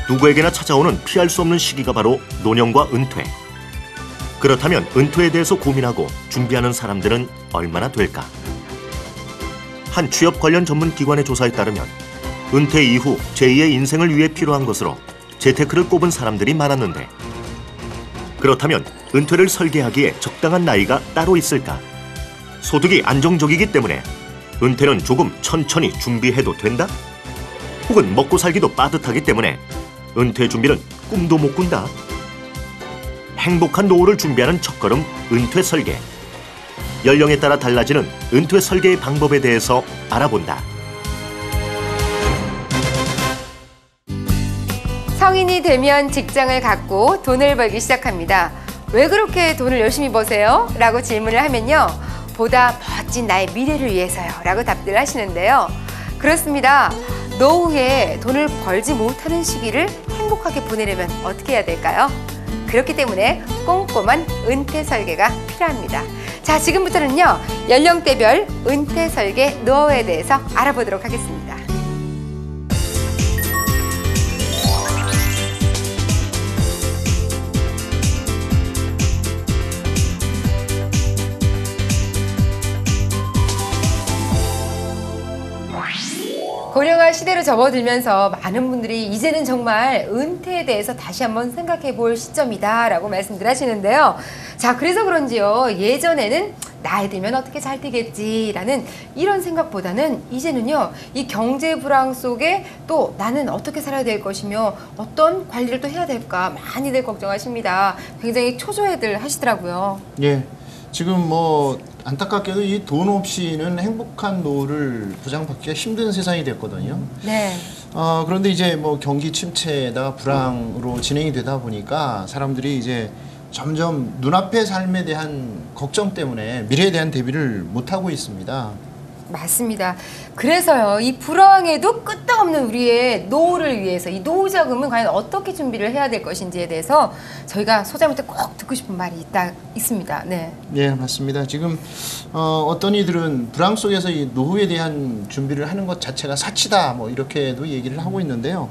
누구에게나 찾아오는 피할 수 없는 시기가 바로 노년과 은퇴. 그렇다면 은퇴에 대해서 고민하고 준비하는 사람들은 얼마나 될까? 한 취업 관련 전문 기관의 조사에 따르면 은퇴 이후 제2의 인생을 위해 필요한 것으로 재테크를 꼽은 사람들이 많았는데, 그렇다면 은퇴를 설계하기에 적당한 나이가 따로 있을까? 소득이 안정적이기 때문에 은퇴는 조금 천천히 준비해도 된다? 혹은 먹고 살기도 빠듯하기 때문에 은퇴 준비는 꿈도 못 꾼다? 행복한 노후를 준비하는 첫걸음 은퇴 설계. 연령에 따라 달라지는 은퇴 설계의 방법에 대해서 알아본다. 성인이 되면 직장을 갖고 돈을 벌기 시작합니다. 왜 그렇게 돈을 열심히 버세요? 라고 질문을 하면요, 보다 멋진 나의 미래를 위해서요 라고 답들 하시는데요. 그렇습니다. 노후에 돈을 벌지 못하는 시기를 행복하게 보내려면 어떻게 해야 될까요? 그렇기 때문에 꼼꼼한 은퇴 설계가 필요합니다. 자, 지금부터는요, 연령대별 은퇴 설계 노하우에 대해서 알아보도록 하겠습니다. 고령화 시대로 접어들면서 많은 분들이 이제는 정말 은퇴에 대해서 다시 한번 생각해 볼 시점이다 라고 말씀들 하시는데요. 자, 그래서 그런지요, 예전에는 나이 들면 어떻게 잘 되겠지라는 이런 생각보다는 이제는요, 이 경제 불황 속에 또 나는 어떻게 살아야 될 것이며 어떤 관리를 또 해야 될까 많이들 걱정하십니다. 굉장히 초조해들 하시더라고요. 예. 지금 뭐 안타깝게도 이 돈 없이는 행복한 노후를 보장받기가 힘든 세상이 됐거든요. 네. 그런데 이제 뭐 경기 침체에다가 불황으로 진행이 되다 보니까 사람들이 이제 점점 눈앞의 삶에 대한 걱정 때문에 미래에 대한 대비를 못하고 있습니다. 맞습니다. 그래서요, 이 불황에도 끄떡없는 우리의 노후를 위해서 이 노후 자금은 과연 어떻게 준비를 해야 될 것인지에 대해서 저희가 소장님한테 꼭 듣고 싶은 말이 있습니다. 네. 네, 맞습니다. 지금 어떤 이들은 불황 속에서 이 노후에 대한 준비를 하는 것 자체가 사치다, 뭐 이렇게도 얘기를 하고 있는데요.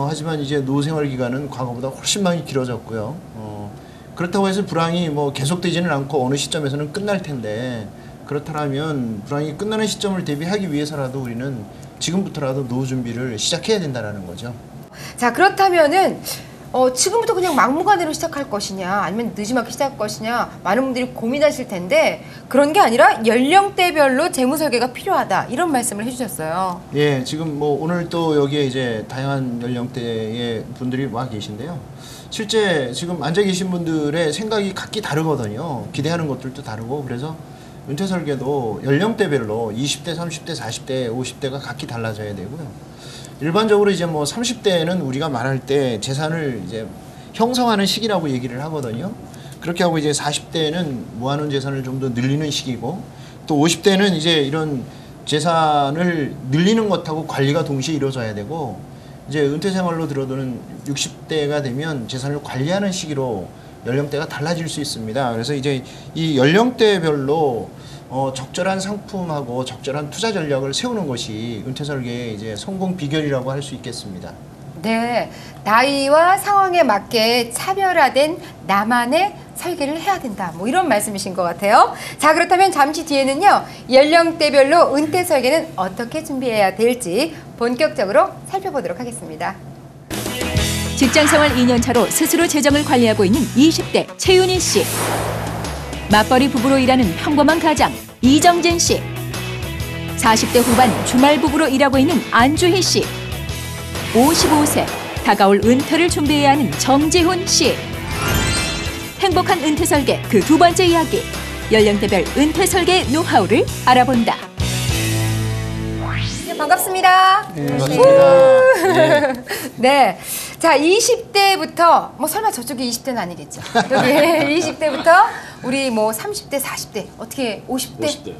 하지만 이제 노후 생활 기간은 과거보다 훨씬 많이 길어졌고요. 그렇다고 해서 불황이 뭐 계속되지는 않고 어느 시점에서는 끝날 텐데, 그렇다면 불황이 끝나는 시점을 대비하기 위해서라도 우리는 지금부터라도 노후 준비를 시작해야 된다는 거죠. 자, 그렇다면은 지금부터 그냥 막무가내로 시작할 것이냐 아니면 늦지막히 시작할 것이냐 많은 분들이 고민하실 텐데, 그런 게 아니라 연령대별로 재무 설계가 필요하다 이런 말씀을 해주셨어요. 예, 지금 뭐 오늘 또 여기에 이제 다양한 연령대의 분들이 와 계신데요. 실제 지금 앉아 계신 분들의 생각이 각기 다르거든요. 기대하는 것들도 다르고, 그래서 은퇴 설계도 연령대별로 20대, 30대, 40대, 50대가 각기 달라져야 되고요. 일반적으로 이제 뭐 30대는 우리가 말할 때 재산을 이제 형성하는 시기라고 얘기를 하거든요. 그렇게 하고 이제 40대는 모아놓은 재산을 좀 더 늘리는 시기고, 또 50대는 이제 이런 재산을 늘리는 것하고 관리가 동시에 이루어져야 되고, 이제 은퇴 생활로 들어드는 60대가 되면 재산을 관리하는 시기로 연령대가 달라질 수 있습니다. 그래서 이제 이 연령대별로 적절한 상품하고 적절한 투자 전략을 세우는 것이 은퇴 설계의 이제 성공 비결이라고 할 수 있겠습니다. 네, 나이와 상황에 맞게 차별화된 나만의 설계를 해야 된다. 뭐 이런 말씀이신 것 같아요. 자, 그렇다면 잠시 뒤에는요, 연령대별로 은퇴 설계는 어떻게 준비해야 될지 본격적으로 살펴보도록 하겠습니다. 직장생활 2년차로 스스로 재정을 관리하고 있는 20대 최윤희 씨. 맞벌이 부부로 일하는 평범한 가장 이정진 씨. 40대 후반 주말 부부로 일하고 있는 안주희 씨. 55세 다가올 은퇴를 준비해야 하는 정지훈 씨. 행복한 은퇴 설계 그 두 번째 이야기. 연령대별 은퇴 설계 노하우를 알아본다. 네, 반갑습니다. 네, 반갑습니다. 네. 자, 20대부터 뭐 설마 저쪽이 20대는 아니겠죠. 여기 20대부터 우리 뭐 30대, 40대, 어떻게 50대? 50대.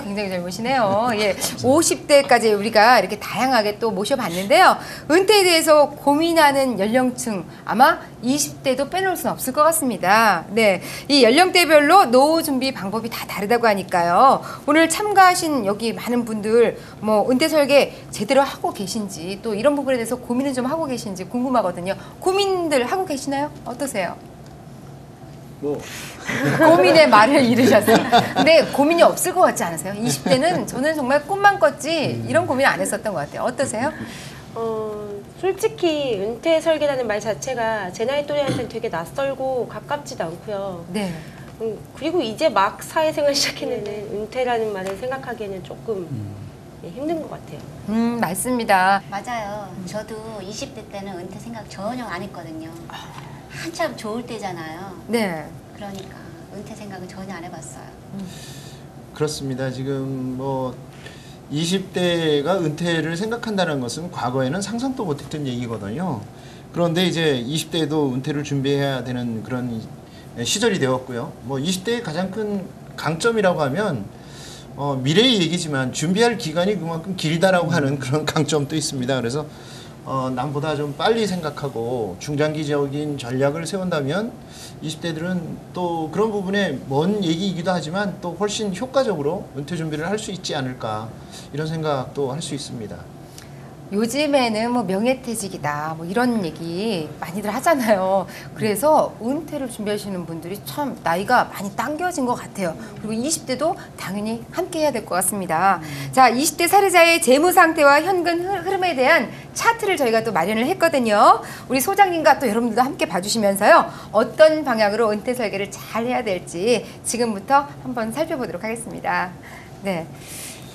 굉장히 젊으시네요. 예. 50대까지 우리가 이렇게 다양하게 또 모셔봤는데요. 은퇴에 대해서 고민하는 연령층 아마 20대도 빼놓을 수는 없을 것 같습니다. 네. 이 연령대별로 노후 준비 방법이 다 다르다고 하니까요. 오늘 참가하신 여기 많은 분들 뭐 은퇴 설계 제대로 하고 계신지 또 이런 부분에 대해서 고민을 좀 하고 계신지 궁금하거든요. 고민들 하고 계시나요? 어떠세요? 뭐 고민의 말을 잃으셨어요. 근데 고민이 없을 것 같지 않으세요? 20대는 저는 정말 꿈만 꿨지 이런 고민 안 했었던 것 같아요. 어떠세요? 솔직히 은퇴 설계라는 말 자체가 제 나이 또래한테는 되게 낯설고 가깝지도 않고요. 네. 그리고 이제 막 사회생활 시작했는데 은퇴라는 말을 생각하기에는 조금 힘든 것 같아요. 맞습니다. 맞아요. 저도 20대 때는 은퇴 생각 전혀 안 했거든요. 한참 좋을 때잖아요. 네. 그러니까 은퇴 생각은 전혀 안 해봤어요. 그렇습니다. 지금 뭐 20대가 은퇴를 생각한다는 것은 과거에는 상상도 못했던 얘기거든요. 그런데 이제 20대에도 은퇴를 준비해야 되는 그런 시절이 되었고요. 뭐 20대의 가장 큰 강점이라고 하면 미래의 얘기지만 준비할 기간이 그만큼 길다라고 하는 그런 강점도 있습니다. 그래서 남보다 좀 빨리 생각하고 중장기적인 전략을 세운다면 20대들은 또 그런 부분에 먼 얘기이기도 하지만 또 훨씬 효과적으로 은퇴 준비를 할 수 있지 않을까 이런 생각도 할 수 있습니다. 요즘에는 뭐 명예퇴직이다 뭐 이런 얘기 많이들 하잖아요. 그래서 은퇴를 준비하시는 분들이 참 나이가 많이 당겨진 것 같아요. 그리고 20대도 당연히 함께 해야 될 것 같습니다. 자, 20대 사례자의 재무 상태와 현금 흐름에 대한 차트를 저희가 또 마련을 했거든요. 우리 소장님과 또 여러분들도 함께 봐주시면서요. 어떤 방향으로 은퇴 설계를 잘 해야 될지 지금부터 한번 살펴보도록 하겠습니다. 네.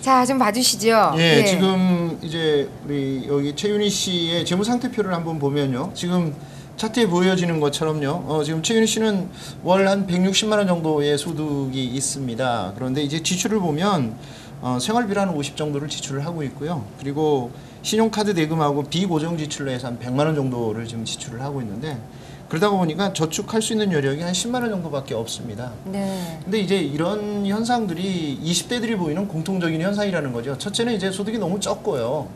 자, 좀 봐주시죠. 예, 지금 이제 우리 여기 최윤희 씨의 재무 상태표를 한번 보면요. 지금 차트에 보여지는 것처럼요. 지금 최윤희 씨는 월 한 160만 원 정도의 소득이 있습니다. 그런데 이제 지출을 보면 생활비를 한 50 정도를 지출을 하고 있고요. 그리고 신용카드 대금하고 비고정 지출로 해서 한 100만 원 정도를 지금 지출을 하고 있는데 그러다 보니까 저축할 수 있는 여력이 한 10만 원 정도밖에 없습니다. 네. 근데 이제 이런 현상들이 20대들이 보이는 공통적인 현상이라는 거죠. 첫째는 이제 소득이 너무 적고요.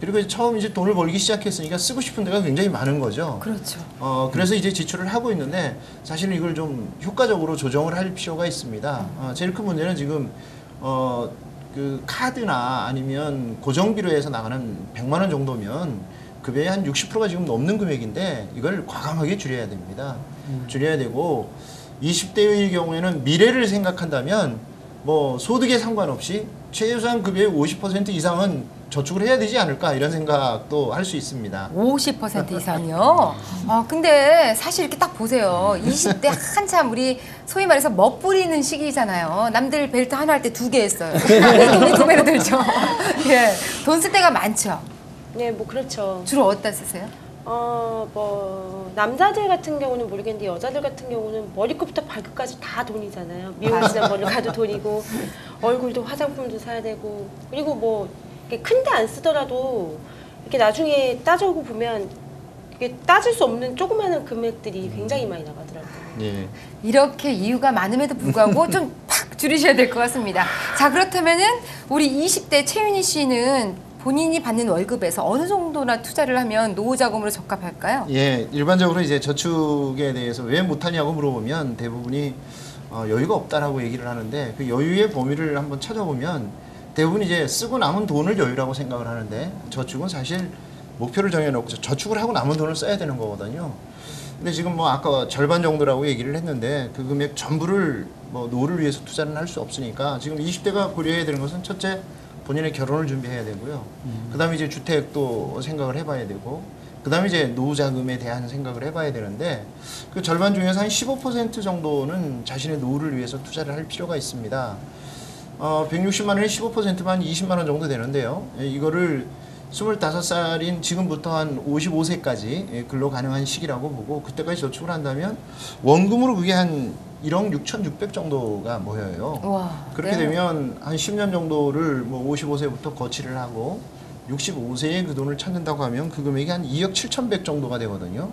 그리고 이제 처음 이제 돈을 벌기 시작했으니까 쓰고 싶은 데가 굉장히 많은 거죠. 그렇죠. 그래서 이제 지출을 하고 있는데 사실은 이걸 좀 효과적으로 조정을 할 필요가 있습니다. 제일 큰 문제는 지금 그 카드나 아니면 고정비로 해서 나가는 100만 원 정도면 급여의 한 60%가 지금 넘는 금액인데 이걸 과감하게 줄여야 됩니다. 줄여야 되고 20대의 경우에는 미래를 생각한다면 뭐 소득에 상관없이 최소한 급여의 50% 이상은 저축을 해야 되지 않을까 이런 생각도 할 수 있습니다. 50% 이상이요? 근데 사실 이렇게 딱 보세요. 20대 한참 우리 소위 말해서 멋부리는 시기잖아요. 남들 벨트 하나 할 때 2개 했어요. 돈이 2배로 들죠. 예, 돈 쓸 때가 많죠. 네, 뭐 그렇죠. 주로 어디다 쓰세요? 남자들 같은 경우는 모르겠는데 여자들 같은 경우는 머리끝부터 발끝까지 다 돈이잖아요. 미용실에 머리를 가도 돈이고 얼굴도 화장품도 사야 되고 그리고 뭐 큰데 안 쓰더라도 이렇게 나중에 따져보고 보면 이게 따질 수 없는 조그마한 금액들이 굉장히 많이 나가더라고요. 예. 이렇게 이유가 많음에도 불구하고 좀 팍 줄이셔야 될 것 같습니다. 자, 그렇다면은 우리 20대 최윤희 씨는 본인이 받는 월급에서 어느 정도나 투자를 하면 노후 자금으로 적합할까요? 예, 일반적으로 이제 저축에 대해서 왜 못하냐고 물어보면 대부분이 여유가 없다라고 얘기를 하는데 그 여유의 범위를 한번 찾아보면 대부분 이제 쓰고 남은 돈을 여유라고 생각을 하는데 저축은 사실 목표를 정해놓고 저축을 하고 남은 돈을 써야 되는 거거든요. 근데 지금 뭐 아까 절반 정도라고 얘기를 했는데 그 금액 전부를 뭐 노후를 위해서 투자는 할 수 없으니까 지금 20대가 고려해야 되는 것은 첫째 본인의 결혼을 준비해야 되고요. 그다음에 이제 주택도 생각을 해봐야 되고, 그다음에 이제 노후 자금에 대한 생각을 해봐야 되는데 그 절반 중에서 한 15% 정도는 자신의 노후를 위해서 투자를 할 필요가 있습니다. 160만 원에 15%만 20만 원 정도 되는데요. 이거를 25살인 지금부터 한 55세까지 근로 가능한 시기라고 보고 그때까지 저축을 한다면 원금으로 그게 한 1억 6,600 정도가 모여요. 우와, 그렇게 네. 되면 한 10년 정도를 뭐 55세부터 거치를 하고 65세에 그 돈을 찾는다고 하면 그 금액이 한 2억 7,100 정도가 되거든요.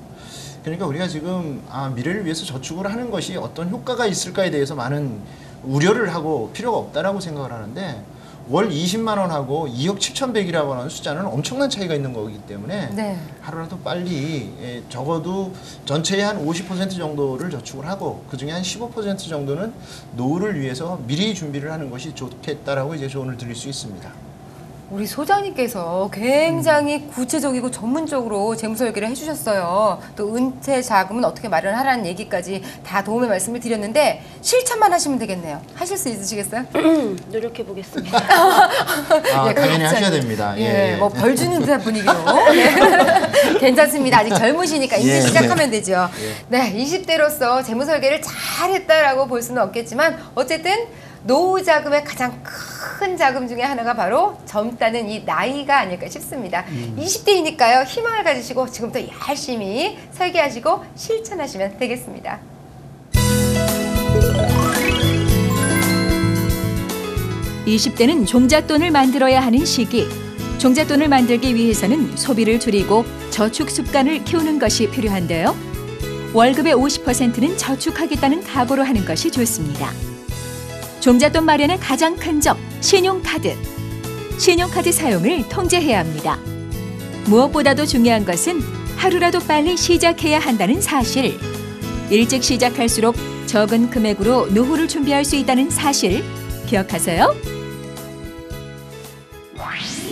그러니까 우리가 지금 미래를 위해서 저축을 하는 것이 어떤 효과가 있을까에 대해서 많은 우려를 하고 필요가 없다라고 생각을 하는데 월 20만 원하고 2억 7,100이라고 하는 숫자는 엄청난 차이가 있는 거기 때문에 네. 하루라도 빨리 적어도 전체의 한 50% 정도를 저축을 하고 그중에 한 15% 정도는 노후를 위해서 미리 준비를 하는 것이 좋겠다라고 이제 조언을 드릴 수 있습니다. 우리 소장님께서 굉장히 구체적이고 전문적으로 재무설계를 해주셨어요. 또 은퇴 자금은 어떻게 마련하라는 얘기까지 다 도움의 말씀을 드렸는데 실천만 하시면 되겠네요. 하실 수 있으시겠어요? 노력해 보겠습니다. 예, 당연히 각자, 하셔야 됩니다. 예, 뭐 벌 주는 듯한 분위기로. 예. 괜찮습니다. 아직 젊으시니까 이제 예, 시작하면 되죠. 네, 20대로서 재무설계를 잘했다라고 볼 수는 없겠지만 어쨌든 노후 자금의 가장 큰 자금 중에 하나가 바로 젊다는 이 나이가 아닐까 싶습니다. 20대이니까요. 희망을 가지시고 지금부터 열심히 설계하시고 실천하시면 되겠습니다. (20대는) 종잣돈을 만들어야 하는 시기. 종잣돈을 만들기 위해서는 소비를 줄이고 저축 습관을 키우는 것이 필요한데요. 월급의 50%는 저축하겠다는 각오로 하는 것이 좋습니다. 종잣돈 마련의 가장 큰 적, 신용카드. 신용카드 사용을 통제해야 합니다. 무엇보다도 중요한 것은 하루라도 빨리 시작해야 한다는 사실. 일찍 시작할수록 적은 금액으로 노후를 준비할 수 있다는 사실 기억하세요?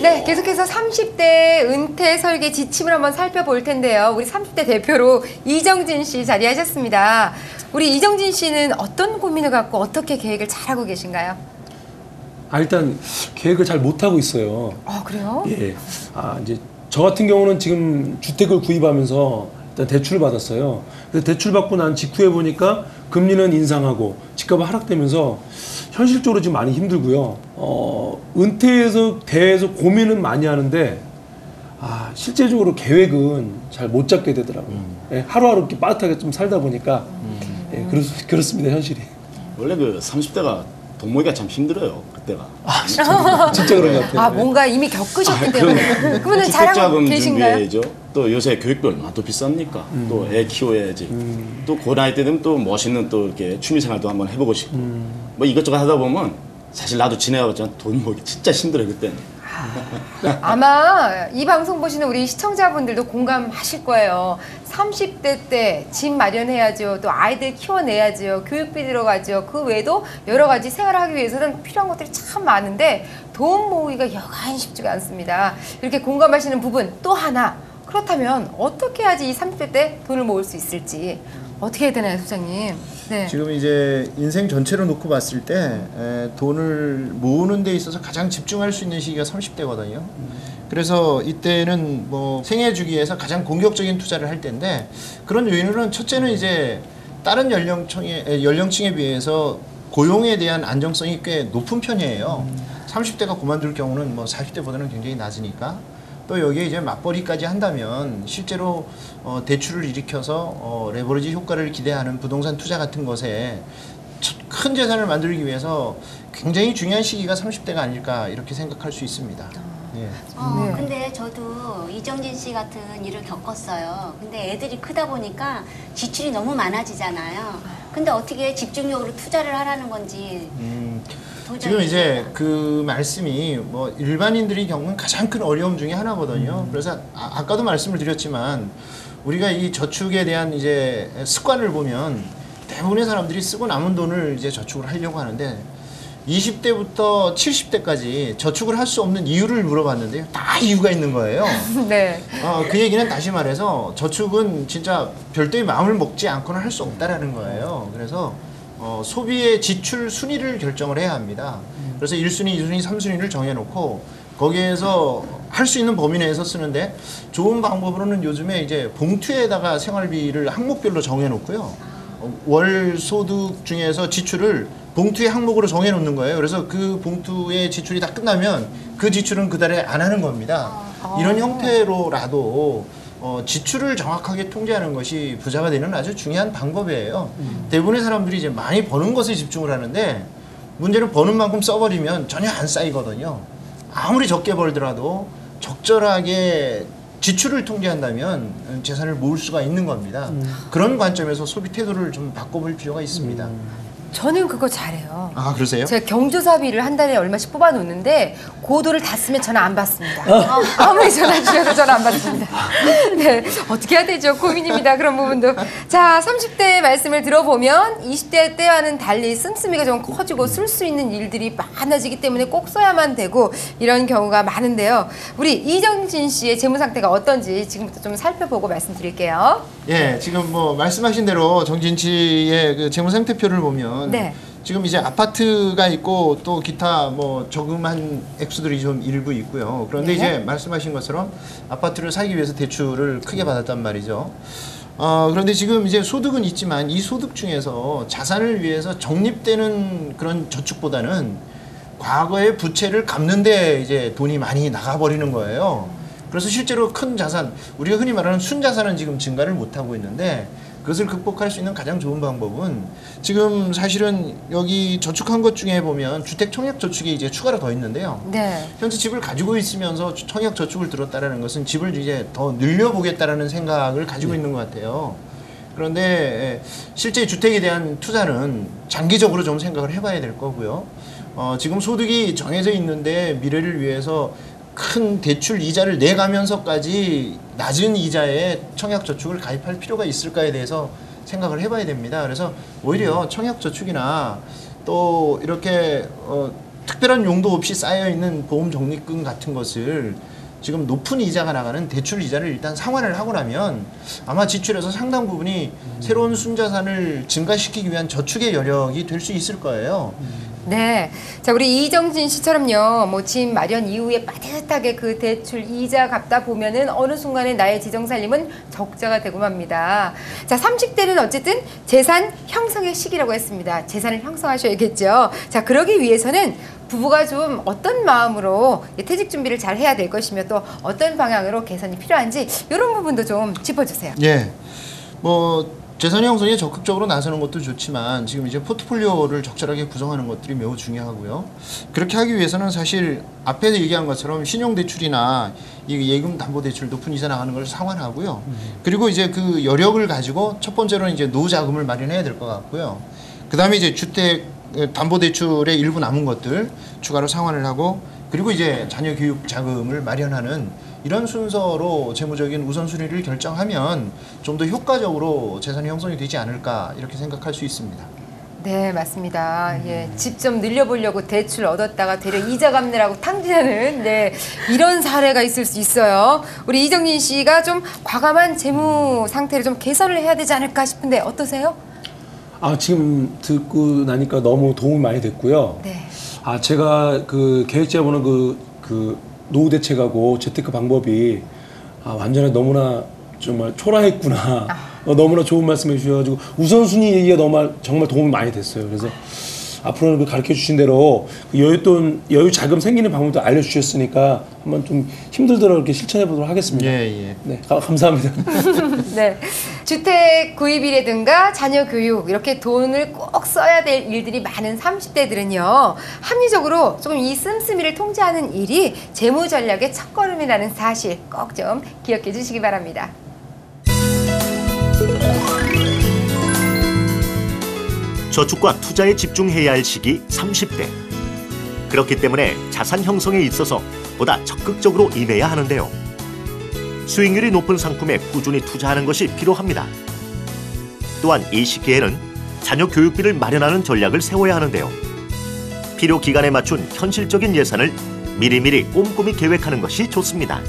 네, 계속해서 30대 은퇴 설계 지침을 한번 살펴볼 텐데요. 우리 30대 대표로 이정진 씨 자리하셨습니다. 우리 이정진 씨는 어떤 고민을 갖고 어떻게 계획을 잘하고 계신가요? 일단 계획을 잘 못하고 있어요. 그래요? 예. 이제 저 같은 경우는 지금 주택을 구입하면서 일단 대출을 받았어요. 그래서 대출 받고 난 직후에 보니까 금리는 인상하고 집값은 하락되면서 현실적으로 지금 많이 힘들고요. 은퇴에서 대해서 고민은 많이 하는데 실제적으로 계획은 잘 못 잡게 되더라고요. 예, 하루하루 이렇게 빠듯하게 좀 살다 보니까 예, 그렇습니다, 현실이. 원래 그 30대가 돈 모기가 참 힘들어요, 그때가. 진짜 그런 것 같아요. 뭔가 이미 겪으셨기 때문에. 그러면 잘하고 주택자금 계신가요? 준비해야죠. 또 요새 교육비 얼마나 또 비쌉니까? 또 애 키워야지. 또 그 나이 때 되면 또 멋있는 또 이렇게 취미생활도 한번 해보고 싶고. 뭐 이것저것 하다 보면 사실 나도 지내가봤지만 돈 모기 진짜 힘들어요, 그때는. 아마 이 방송 보시는 우리 시청자분들도 공감하실 거예요. 30대 때 집 마련해야죠. 또 아이들 키워내야죠. 교육비 들어가죠. 그 외에도 여러 가지 생활을 하기 위해서는 필요한 것들이 참 많은데 돈 모으기가 여간 쉽지가 않습니다. 이렇게 공감하시는 부분 또 하나. 그렇다면 어떻게 해야지 이 30대 때 돈을 모을 수 있을지 어떻게 해야 되나요, 소장님? 네. 지금 이제 인생 전체로 놓고 봤을 때 돈을 모으는 데 있어서 가장 집중할 수 있는 시기가 30대거든요. 그래서 이때는 뭐 생애 주기에서 가장 공격적인 투자를 할 때인데 그런 요인으로는 첫째는 이제 다른 연령층에 비해서 고용에 대한 안정성이 꽤 높은 편이에요. 30대가 그만둘 경우는 뭐 40대보다는 굉장히 낮으니까. 또 여기에 이제 맞벌이까지 한다면 실제로 대출을 일으켜서 레버리지 효과를 기대하는 부동산 투자 같은 것에 큰 재산을 만들기 위해서 굉장히 중요한 시기가 30대가 아닐까 이렇게 생각할 수 있습니다. 예. 네. 근데 저도 이정진 씨 같은 일을 겪었어요. 근데 애들이 크다 보니까 지출이 너무 많아지잖아요. 근데 어떻게 집중력으로 투자를 하라는 건지 지금 이제 그 말씀이 뭐 일반인들이 겪는 가장 큰 어려움 중에 하나거든요. 그래서 아까도 말씀을 드렸지만 우리가 이 저축에 대한 이제 습관을 보면 대부분의 사람들이 쓰고 남은 돈을 이제 저축을 하려고 하는데 20대부터 70대까지 저축을 할 수 없는 이유를 물어봤는데요. 다 이유가 있는 거예요. 네. 그 얘기는 다시 말해서 저축은 진짜 별도의 마음을 먹지 않고는 할 수 없다라는 거예요. 그래서 소비의 지출 순위를 결정을 해야 합니다. 그래서 1순위, 2순위, 3순위를 정해놓고 거기에서 할 수 있는 범위 내에서 쓰는데 좋은 방법으로는 요즘에 이제 봉투에다가 생활비를 항목별로 정해놓고요. 월 소득 중에서 지출을 봉투의 항목으로 정해놓는 거예요. 그래서 그 봉투의 지출이 다 끝나면 그 지출은 그 달에 안 하는 겁니다. 이런 형태로라도 지출을 정확하게 통제하는 것이 부자가 되는 아주 중요한 방법이에요. 대부분의 사람들이 이제 많이 버는 것에 집중을 하는데 문제는 버는 만큼 써버리면 전혀 안 쌓이거든요. 아무리 적게 벌더라도 적절하게 지출을 통제한다면 재산을 모을 수가 있는 겁니다. 그런 관점에서 소비 태도를 좀 바꿔볼 필요가 있습니다. 저는 그거 잘해요. 아, 그러세요? 제가 경조사비를 한 달에 얼마씩 뽑아놓는데 그 돈을 다 쓰면 전화 안 받습니다. 아무리 전화 주셔도 전화 안 받습니다. 네, 어떻게 해야 되죠? 고민입니다. 그런 부분도. 자, 30대 말씀을 들어보면 20대 때와는 달리 씀씀이가 좀 커지고 쓸 수 있는 일들이 많아지기 때문에 꼭 써야만 되고 이런 경우가 많은데요. 우리 이정진 씨의 재무 상태가 어떤지 지금부터 좀 살펴보고 말씀드릴게요. 예, 지금 뭐 말씀하신 대로 정진 씨의 그 재무 상태표를 보면 네. 지금 이제 아파트가 있고 또 기타 뭐 저금한 액수들이 좀 일부 있고요. 그런데 네. 이제 말씀하신 것처럼 아파트를 사기 위해서 대출을 크게 받았단 말이죠. 그런데 지금 이제 소득은 있지만 이 소득 중에서 자산을 위해서 적립되는 그런 저축보다는 과거의 부채를 갚는 데 이제 돈이 많이 나가버리는 거예요. 그래서 실제로 큰 자산, 우리가 흔히 말하는 순자산은 지금 증가를 못하고 있는데 그것을 극복할 수 있는 가장 좋은 방법은 지금 사실은 여기 저축한 것 중에 보면 주택 청약 저축이 이제 추가로 더 있는데요. 네. 현재 집을 가지고 있으면서 청약 저축을 들었다라는 것은 집을 이제 더 늘려보겠다라는 생각을 가지고 있는 것 같아요. 그런데 실제 주택에 대한 투자는 장기적으로 좀 생각을 해봐야 될 거고요. 지금 소득이 정해져 있는데 미래를 위해서 큰 대출 이자를 내가면서까지 낮은 이자의 청약저축을 가입할 필요가 있을까에 대해서 생각을 해봐야 됩니다. 그래서 오히려 청약저축이나 또 이렇게 특별한 용도 없이 쌓여있는 보험 적립금 같은 것을 지금 높은 이자가 나가는 대출 이자를 일단 상환을 하고 나면 아마 지출에서 상당 부분이 새로운 순자산을 증가시키기 위한 저축의 여력이 될 수 있을 거예요. 네. 자, 우리 이정진 씨처럼요, 뭐, 집 마련 이후에 빠듯하게 그 대출 이자 갚다 보면은 어느 순간에 나의 재정 살림은 적자가 되고 맙니다. 자, 30대는 어쨌든 재산 형성의 시기라고 했습니다. 재산을 형성하셔야겠죠. 자, 그러기 위해서는 부부가 좀 어떤 마음으로 퇴직 준비를 잘 해야 될 것이며 또 어떤 방향으로 개선이 필요한지 이런 부분도 좀 짚어주세요. 예. 뭐, 재산 형성에 적극적으로 나서는 것도 좋지만 지금 이제 포트폴리오를 적절하게 구성하는 것들이 매우 중요하고요. 그렇게 하기 위해서는 사실 앞에 얘기한 것처럼 신용대출이나 이 예금담보대출 높은 이자 나가는 걸 상환하고요. 그리고 이제 그 여력을 가지고 첫 번째로는 이제 노후자금을 마련해야 될 것 같고요. 그 다음에 이제 주택 담보대출의 일부 남은 것들 추가로 상환을 하고 그리고 이제 자녀 교육 자금을 마련하는 이런 순서로 재무적인 우선순위를 결정하면 좀 더 효과적으로 재산 형성이 되지 않을까 이렇게 생각할 수 있습니다. 네, 맞습니다. 예, 집 좀 늘려보려고 대출 얻었다가 되려 이자 갚느라고 탕진하는 이런 사례가 있을 수 있어요. 우리 이정진 씨가 좀 과감한 재무 상태를 좀 개선을 해야 되지 않을까 싶은데 어떠세요? 지금 듣고 나니까 너무 도움이 많이 됐고요. 네. 제가 그 계획자분은 그 노후 대책하고 재테크 방법이 완전히 너무나 정말 초라했구나. 너무나 좋은 말씀해 주셔가지고 우선순위 얘기가 정말 도움이 많이 됐어요. 그래서 앞으로는 그 가르쳐 주신 대로 그 여유 자금 생기는 방법도 알려주셨으니까 한번 좀 힘들더라도 이렇게 실천해 보도록 하겠습니다. 예. 네, 감사합니다. 네. 주택 구입이라든가 자녀 교육 이렇게 돈을 꼭 써야 될 일들이 많은 30대들은요. 합리적으로 조금 이 씀씀이를 통제하는 일이 재무 전략의 첫걸음이라는 사실 꼭 좀 기억해 주시기 바랍니다. 저축과 투자에 집중해야 할 시기 30대. 그렇기 때문에 자산 형성에 있어서 보다 적극적으로 임해야 하는데요. 수익률이 높은 상품에 꾸준히 투자하는 것이 필요합니다. 또한 이 시기에는 자녀 교육비를 마련하는 전략을 세워야 하는데요. 필요 기간에 맞춘 현실적인 예산을 미리미리 꼼꼼히 계획하는 것이 좋습니다.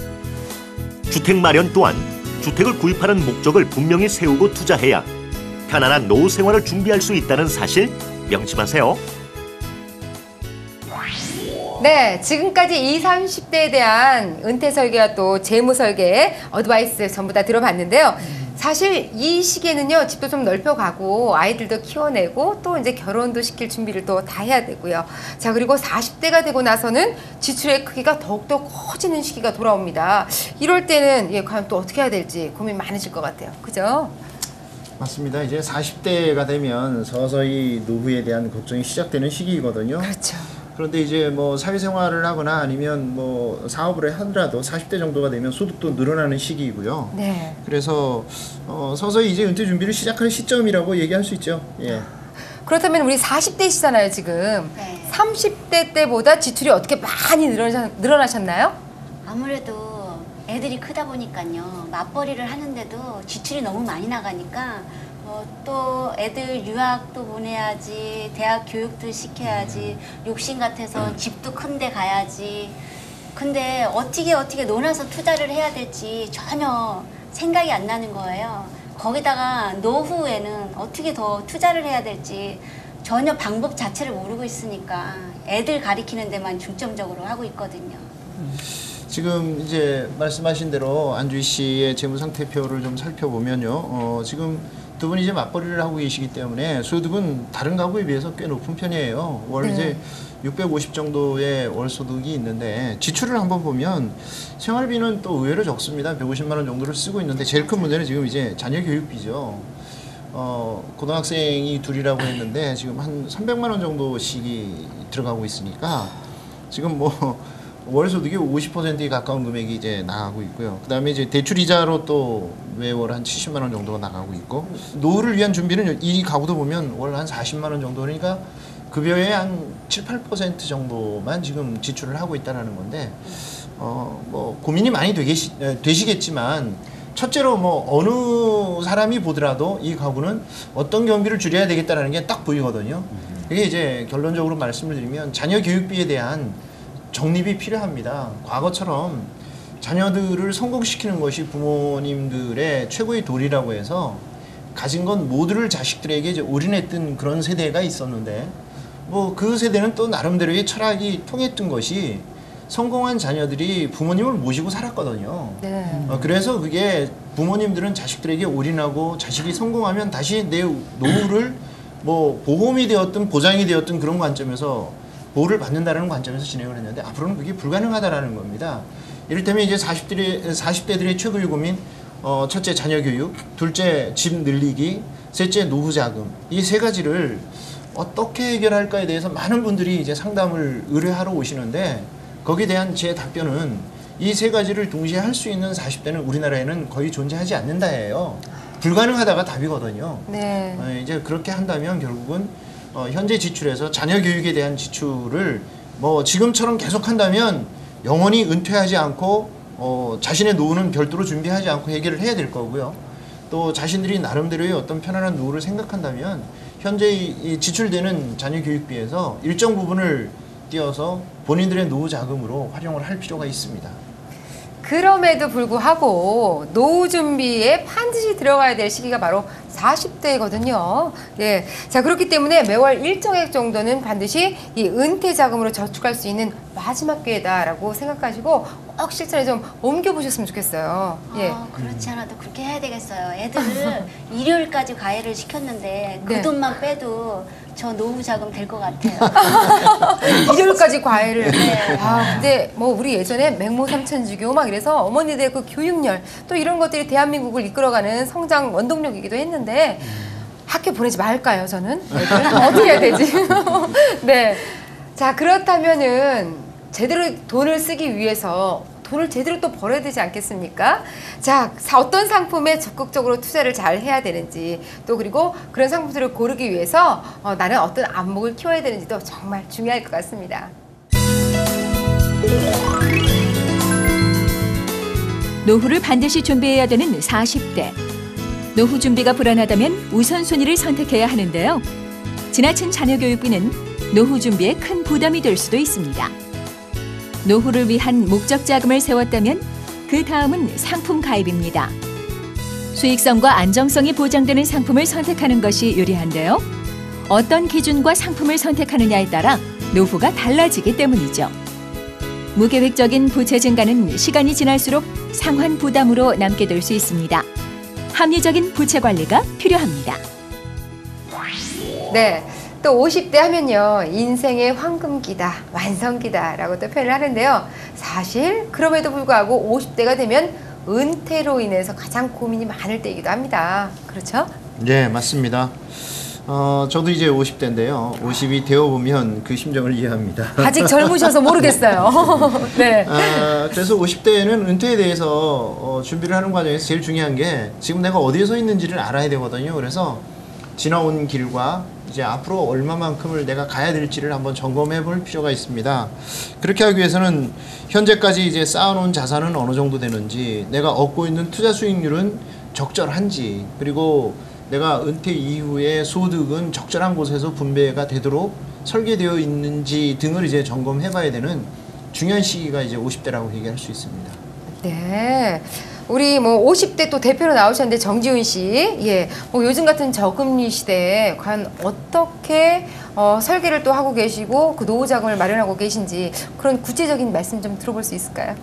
주택 마련 또한 주택을 구입하는 목적을 분명히 세우고 투자해야 편안한 노후 생활을 준비할 수 있다는 사실 명심하세요. 네, 지금까지 20, 30대에 대한 은퇴 설계와 또 재무 설계 어드바이스 전부 다 들어봤는데요. 사실 이 시기에는요, 집도 좀 넓혀가고 아이들도 키워내고 또 이제 결혼도 시킬 준비를 또 다 해야 되고요. 자, 그리고 40대가 되고 나서는 지출의 크기가 더욱더 커지는 시기가 돌아옵니다. 이럴 때는 과연 또 어떻게 해야 될지 고민 많으실 것 같아요. 그죠? 맞습니다. 이제 40대가 되면 서서히 노후에 대한 걱정이 시작되는 시기이거든요. 그렇죠. 그런데 이제 뭐 사회생활을 하거나 아니면 뭐 사업을 하더라도 40대 정도가 되면 소득도 늘어나는 시기이고요. 네. 그래서 서서히 이제 은퇴 준비를 시작할 시점이라고 얘기할 수 있죠. 예. 그렇다면 우리 40대시잖아요, 지금. 네. 30대 때보다 지출이 어떻게 많이 늘어나셨나요? 아무래도 애들이 크다 보니까요. 맞벌이를 하는데도 지출이 너무 많이 나가니까 또 애들 유학도 보내야지, 대학 교육도 시켜야지, 욕심 같아서 집도 큰데 가야지. 근데 어떻게 논아서 투자를 해야 될지 전혀 생각이 안 나는 거예요. 거기다가 노후에는 어떻게 더 투자를 해야 될지 전혀 방법 자체를 모르고 있으니까 애들 가리키는 데만 중점적으로 하고 있거든요. 지금 이제 말씀하신 대로 안주희 씨의 재무 상태표를 좀 살펴보면요. 지금 두 분이 이제 맞벌이를 하고 계시기 때문에 소득은 다른 가구에 비해서 꽤 높은 편이에요. 월 네. 이제 650 정도의 월 소득이 있는데 지출을 한번 보면 생활비는 또 의외로 적습니다. 150만 원 정도를 쓰고 있는데 제일 큰 문제는 지금 이제 자녀 교육비죠. 고등학생이 둘이라고 했는데 지금 한 300만 원 정도씩이 들어가고 있으니까 지금 뭐 월 소득이 50%에 가까운 금액이 이제 나가고 있고요. 그다음에 이제 대출 이자로 또 매월 한 70만 원 정도가 나가고 있고 노후를 위한 준비는 이 가구도 보면 월 한 40만 원 정도 그러니까 급여의 한 7, 8% 정도만 지금 지출을 하고 있다라는 건데 뭐 고민이 많이 되시겠지만 첫째로 뭐 어느 사람이 보더라도 이 가구는 어떤 경비를 줄여야 되겠다라는 게 딱 보이거든요. 그게 이제 결론적으로 말씀을 드리면 자녀 교육비에 대한 정립이 필요합니다. 과거처럼 자녀들을 성공시키는 것이 부모님들의 최고의 도리라고 해서 가진 건 모두를 자식들에게 이제 올인했던 그런 세대가 있었는데 뭐 그 세대는 또 나름대로의 철학이 통했던 것이 성공한 자녀들이 부모님을 모시고 살았거든요. 네. 그래서 그게 부모님들은 자식들에게 올인하고 자식이 성공하면 다시 내 노후를 뭐 보험이 되었든 보장이 되었든 그런 관점에서 보호를 받는다는 관점에서 진행을 했는데 앞으로는 그게 불가능하다라는 겁니다. 이를테면 이제 40대들의 최고의 고민 첫째 자녀 교육, 둘째 집 늘리기, 셋째 노후 자금 이 세 가지를 어떻게 해결할까에 대해서 많은 분들이 이제 상담을 의뢰하러 오시는데 거기에 대한 제 답변은 이 세 가지를 동시에 할 수 있는 40대는 우리나라에는 거의 존재하지 않는다예요. 불가능하다가 답이거든요. 네. 이제 그렇게 한다면 결국은 현재 지출에서 자녀 교육에 대한 지출을 뭐 지금처럼 계속한다면 영원히 은퇴하지 않고 자신의 노후는 별도로 준비하지 않고 해결을 해야 될 거고요. 또 자신들이 나름대로의 어떤 편안한 노후를 생각한다면 현재 이 지출되는 자녀 교육비에서 일정 부분을 띄어서 본인들의 노후 자금으로 활용을 할 필요가 있습니다. 그럼에도 불구하고 노후 준비에 반드시 들어가야 될 시기가 바로 40대거든요. 예. 자, 그렇기 때문에 매월 일정액 정도는 반드시 이 은퇴 자금으로 저축할 수 있는 마지막 기회다라고 생각하시고 꼭 실천에 좀 옮겨보셨으면 좋겠어요. 예. 그렇지 않아도 그렇게 해야 되겠어요. 애들을 일요일까지 과외를 시켰는데 그 네. 돈만 빼도 저 노후 자금 될 것 같아요. 일요일까지 과외를. 네. 아, 근데 뭐 우리 예전에 맹모 삼천주교 막 이래서 어머니들의 그 교육열 또 이런 것들이 대한민국을 이끌어가는 성장 원동력이기도 했는데 학교 보내지 말까요, 저는? 어떻게 해야 되지? 네. 자, 그렇다면은 제대로 돈을 쓰기 위해서 돈을 제대로 또 벌어야 되지 않겠습니까? 자, 어떤 상품에 적극적으로 투자를 잘 해야 되는지 또 그리고 그런 상품들을 고르기 위해서 나는 어떤 안목을 키워야 되는지도 정말 중요할 것 같습니다. 노후를 반드시 준비해야 되는 40대. 노후 준비가 불안하다면 우선순위를 선택해야 하는데요. 지나친 자녀 교육비는 노후 준비에 큰 부담이 될 수도 있습니다. 노후를 위한 목적 자금을 세웠다면 그 다음은 상품 가입입니다. 수익성과 안정성이 보장되는 상품을 선택하는 것이 유리한데요. 어떤 기준과 상품을 선택하느냐에 따라 노후가 달라지기 때문이죠. 무계획적인 부채 증가는 시간이 지날수록 상환 부담으로 남게 될 수 있습니다. 합리적인 부채 관리가 필요합니다. 네. 또 50대 하면요, 인생의 황금기다, 완성기다라고 또 표현을 하는데요. 사실 그럼에도 불구하고 50대가 되면 은퇴로 인해서 가장 고민이 많을 때이기도 합니다. 그렇죠? 네, 맞습니다. 저도 이제 50대인데요. 50이 되어보면 그 심정을 이해합니다. 아직 젊으셔서 모르겠어요. 네. 그래서 50대에는 은퇴에 대해서 준비를 하는 과정에서 제일 중요한 게 지금 내가 어디에 서 있는지를 알아야 되거든요. 그래서 지나온 길과 이제 앞으로 얼마만큼을 내가 가야 될지를 한번 점검해 볼 필요가 있습니다. 그렇게 하기 위해서는 현재까지 이제 쌓아놓은 자산은 어느 정도 되는지, 내가 얻고 있는 투자 수익률은 적절한지, 그리고 내가 은퇴 이후에 소득은 적절한 곳에서 분배가 되도록 설계되어 있는지 등을 이제 점검해 봐야 되는 중요한 시기가 이제 50대라고 얘기할 수 있습니다. 네. 우리 뭐 50대 또 대표로 나오셨는데 정지훈 씨, 예, 뭐 요즘 같은 저금리 시대에 과연 어떻게 설계를 또 하고 계시고 그 노후 자금을 마련하고 계신지 그런 구체적인 말씀 좀 들어볼 수 있을까요?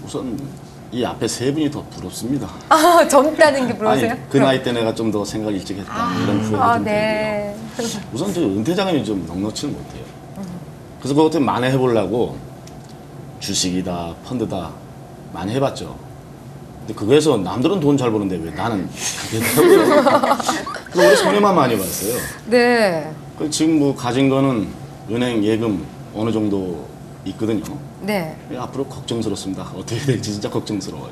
우선 이 앞에 세 분이 더 부럽습니다. 아, 젊다는 게 부러우세요? 아니, 그 나이 때 내가 좀 더 생각 일찍 했다 이런 후회가 좀 네. 들고요. 우선 저 은퇴 자금이 좀 넉넉치는 못해요. 그래서 그것도 많이 해보려고 주식이다 펀드다 많이 해봤죠. 근데 그거에서 남들은 돈 잘 버는데 왜 나는 그게 되더라고요. 그래서 우리 손해만 많이 봤어요. 네. 지금 뭐 가진 거는 은행 예금 어느 정도 있거든요. 네. 앞으로 걱정스럽습니다. 어떻게 될지 진짜 걱정스러워요.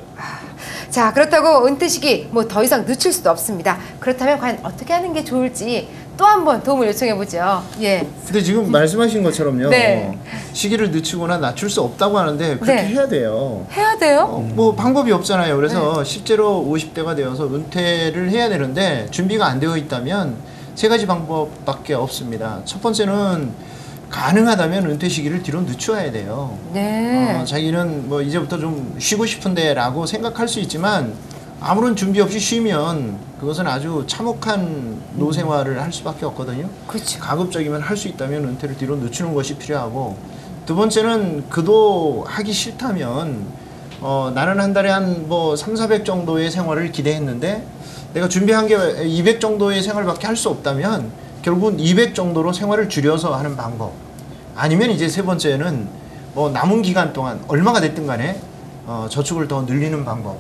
자, 그렇다고 은퇴 시기 뭐 더 이상 늦출 수도 없습니다. 그렇다면 과연 어떻게 하는 게 좋을지 또 한 번 도움을 요청해 보죠. 예. 근데 지금 말씀하신 것처럼요. 네. 시기를 늦추거나 낮출 수 없다고 하는데 그렇게 네. 해야 돼요. 해야 돼요? 뭐 방법이 없잖아요. 그래서 실제로 50대가 되어서 은퇴를 해야 되는데 준비가 안 되어 있다면 세 가지 방법밖에 없습니다. 첫 번째는 가능하다면 은퇴 시기를 뒤로 늦춰야 돼요. 네. 자기는 뭐 이제부터 좀 쉬고 싶은데 라고 생각할 수 있지만 아무런 준비 없이 쉬면 그것은 아주 참혹한 노생활을 할 수밖에 없거든요. 그렇죠. 가급적이면 할 수 있다면 은퇴를 뒤로 늦추는 것이 필요하고, 두 번째는 그도 하기 싫다면 나는 한 달에 한 뭐 300-400 정도의 생활을 기대했는데 내가 준비한 게 200 정도의 생활밖에 할 수 없다면 결국은 200 정도로 생활을 줄여서 하는 방법, 아니면 이제 세 번째는 뭐 남은 기간 동안 얼마가 됐든 간에 저축을 더 늘리는 방법,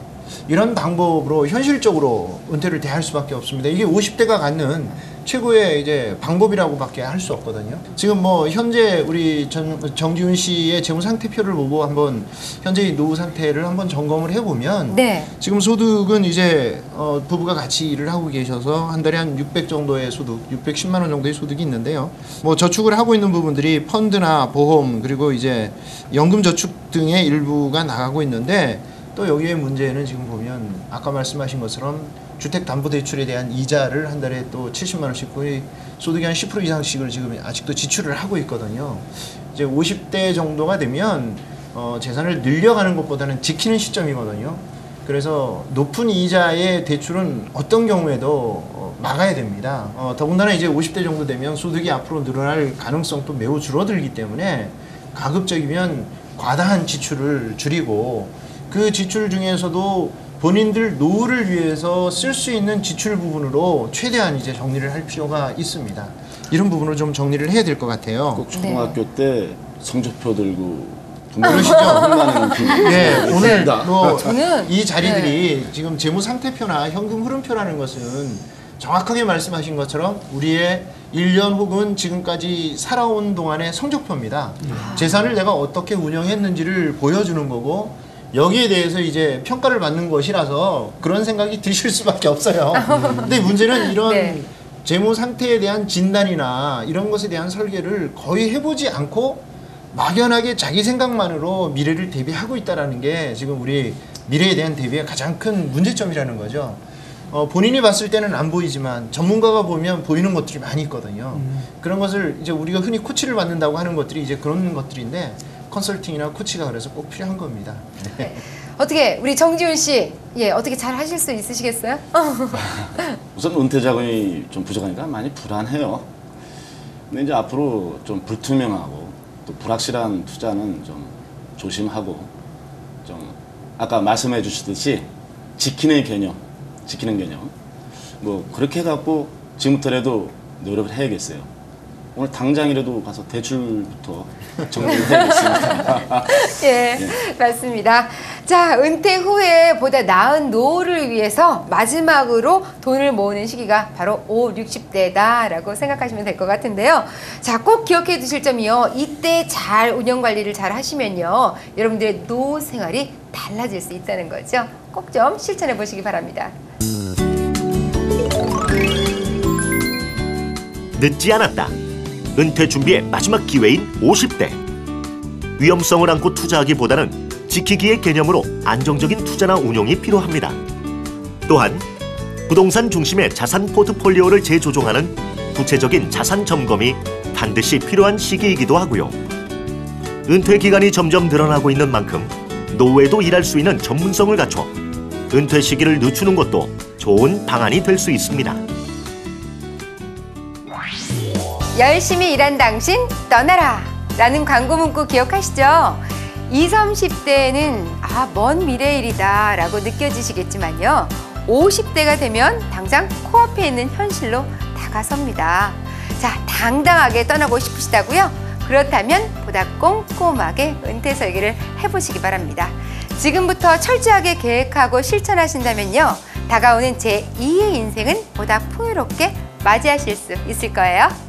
이런 방법으로 현실적으로 은퇴를 대할 수밖에 없습니다. 이게 50대가 갖는 최고의 이제 방법이라고밖에 할 수 없거든요. 지금 뭐 현재 우리 정지훈 씨의 재무 상태표를 보고 한번 현재의 노후 상태를 한번 점검을 해보면, 네. 지금 소득은 이제 부부가 같이 일을 하고 계셔서 한 달에 한 600 정도의 소득, 610만 원 정도의 소득이 있는데요. 뭐 저축을 하고 있는 부분들이 펀드나 보험, 그리고 이제 연금 저축 등의 일부가 나가고 있는데, 또 여기에 문제는 지금 보면 아까 말씀하신 것처럼 주택담보대출에 대한 이자를 한 달에 또 70만 원씩, 거의 소득의 한 10% 이상씩을 지금 아직도 지출을 하고 있거든요. 이제 50대 정도가 되면 재산을 늘려가는 것보다는 지키는 시점이거든요. 그래서 높은 이자의 대출은 어떤 경우에도 막아야 됩니다. 더군다나 이제 50대 정도 되면 소득이 앞으로 늘어날 가능성도 매우 줄어들기 때문에 가급적이면 과다한 지출을 줄이고, 그 지출 중에서도 본인들 노후를 위해서 쓸 수 있는 지출 부분으로 최대한 이제 정리를 할 필요가 있습니다. 이런 부분을 좀 정리를 해야 될 것 같아요. 꼭 초등학교 때 성적표 들고 그러시죠? 네, 오늘 뭐 저는 이 자리들이 지금 재무 상태표나 현금 흐름표라는 것은 정확하게 말씀하신 것처럼 우리의 1년 혹은 지금까지 살아온 동안의 성적표입니다. 재산을 내가 어떻게 운영했는지를 보여주는 거고, 여기에 대해서 이제 평가를 받는 것이라서 그런 생각이 드실 수밖에 없어요. 근데 문제는 이런 네. 재무 상태에 대한 진단이나 이런 것에 대한 설계를 거의 해보지 않고 막연하게 자기 생각만으로 미래를 대비하고 있다는 게 지금 우리 미래에 대한 대비의 가장 큰 문제점이라는 거죠. 본인이 봤을 때는 안 보이지만 전문가가 보면 보이는 것들이 많이 있거든요. 그런 것을 이제 우리가 흔히 코치를 받는다고 하는 것들이 이제 그런 것들인데, 컨설팅이나 코치가 그래서 꼭 필요한 겁니다. 네. 어떻게 우리 정지훈 씨, 예, 어떻게 잘 하실 수 있으시겠어요? 우선 은퇴 자금이 좀 부족하니까 많이 불안해요. 근데 이제 앞으로 좀 불투명하고 또 불확실한 투자는 좀 조심하고, 좀 아까 말씀해 주시듯이 지키는 개념, 뭐 그렇게 해갖고 지금부터라도 노력을 해야겠어요. 오늘 당장이라도 가서 대출부터 정리를 해야겠습니다. 예, 맞습니다. 자, 은퇴 후에 보다 나은 노후를 위해서 마지막으로 돈을 모으는 시기가 바로 50, 60대다라고 생각하시면 될 것 같은데요. 자, 꼭 기억해 두실 점이요. 이때 잘 운영 관리를 잘 하시면요. 여러분들의 노후 생활이 달라질 수 있다는 거죠. 꼭 좀 실천해 보시기 바랍니다. 늦지 않았다. 은퇴 준비의 마지막 기회인 50대. 위험성을 안고 투자하기보다는 지키기의 개념으로 안정적인 투자나 운용이 필요합니다. 또한 부동산 중심의 자산 포트폴리오를 재조정하는 구체적인 자산 점검이 반드시 필요한 시기이기도 하고요. 은퇴 기간이 점점 늘어나고 있는 만큼 노후에도 일할 수 있는 전문성을 갖춰 은퇴 시기를 늦추는 것도 좋은 방안이 될 수 있습니다. 열심히 일한 당신 떠나라 라는 광고 문구 기억하시죠? 20, 30대에는 먼 미래의 일이다 라고 느껴지시겠지만요. 50대가 되면 당장 코앞에 있는 현실로 다가섭니다. 자, 당당하게 떠나고 싶으시다고요? 그렇다면 보다 꼼꼼하게 은퇴 설계를 해보시기 바랍니다. 지금부터 철저하게 계획하고 실천하신다면요. 다가오는 제2의 인생은 보다 풍요롭게 맞이하실 수 있을 거예요.